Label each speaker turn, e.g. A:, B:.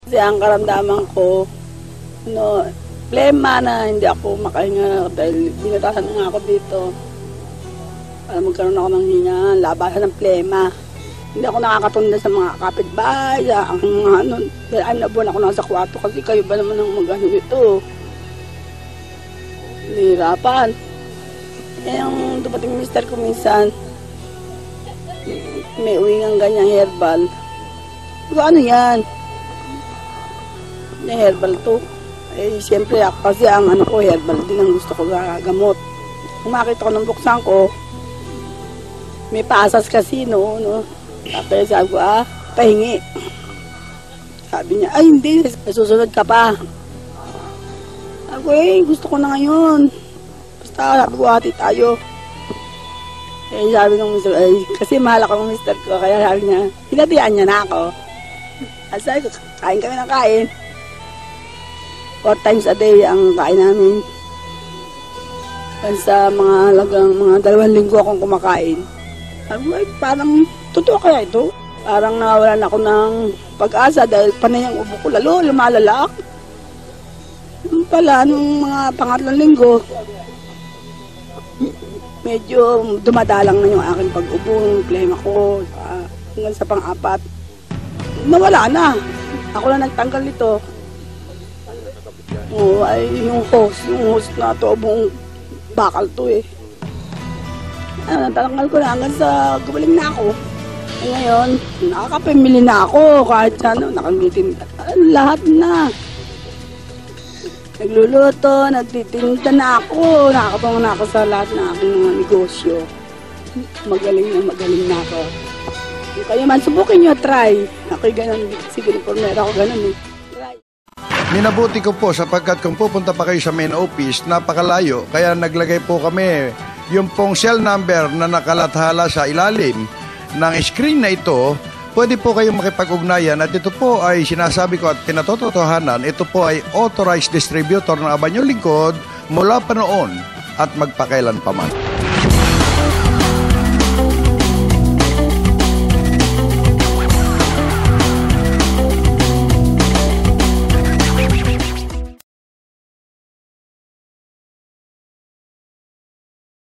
A: Kasi ang karamdaman ko, plema na hindi ako makahinga dahil binatasan nga ako dito. Para magkaroon ako ng hinga, labasan ng plema. Hindi ako nakakatunda sa mga kapitbahay, ang mga dahil na buwan ako nasa kwarto kasi kayo ba naman ang mag-ano ito. Nahihirapan. Yung dumating mister ko minsan, may uwi ng ganyang herbal. Ano yan? Yung herbal to. Siyempre ako kasi ang ko, herbal din ang gusto ko gamot. Kung makita ko nung buksan ko, may pasas kasi, Tapos sabi ko, pahingi. Sabi niya, ay hindi, susunod ka pa. Sabi ko, gusto ko na ngayon. Basta, sabi ko, hati tayo. Sabi ng mister, kasi mahal ako ng mister ko, kaya sabi niya, hinatian niya na ako. Sabi ko, kain kami ng kain. 4 times a day ang kain namin. Sa mga 2 linggo akong kumakain. Sabi ko, parang totoo kaya ito? Parang nawalan ako ng pag-asa dahil panay ang ubo ko lalo, lumalala. Yung pala, nung mga 3 linggo, medyo dumadalang na yung aking pag-ubo, yung plema ko, hanggang sa pang-4. Nawala na. Ako na nagtanggal nito. Ay yung host na to, buong bakal to natanggal ko na hanggang sa gumaling na ako. Ngayon, nakakapamili na ako kahit nakamitin. Lahat na. Nagluluto, nagtitinda na ako. Nakakatulong na ako sa lahat ng aking mga negosyo. Magaling na ako. Kung kayo man, subukin nyo, try. Ako'y ganun, sige, informer ako ganun Try.
B: Minabuti ko po sapagkat kung pupunta pa kayo sa main office, napakalayo. Kaya naglagay po kami yung pong cell number na nakalathala sa ilalim ng screen na ito. Pwede po kayong makipag-ugnayan at ito po ay sinasabi ko at pinatotohanan. Ito po ay authorized distributor ng Abanyong Lingkod mula pa noon at magpakailan pa man.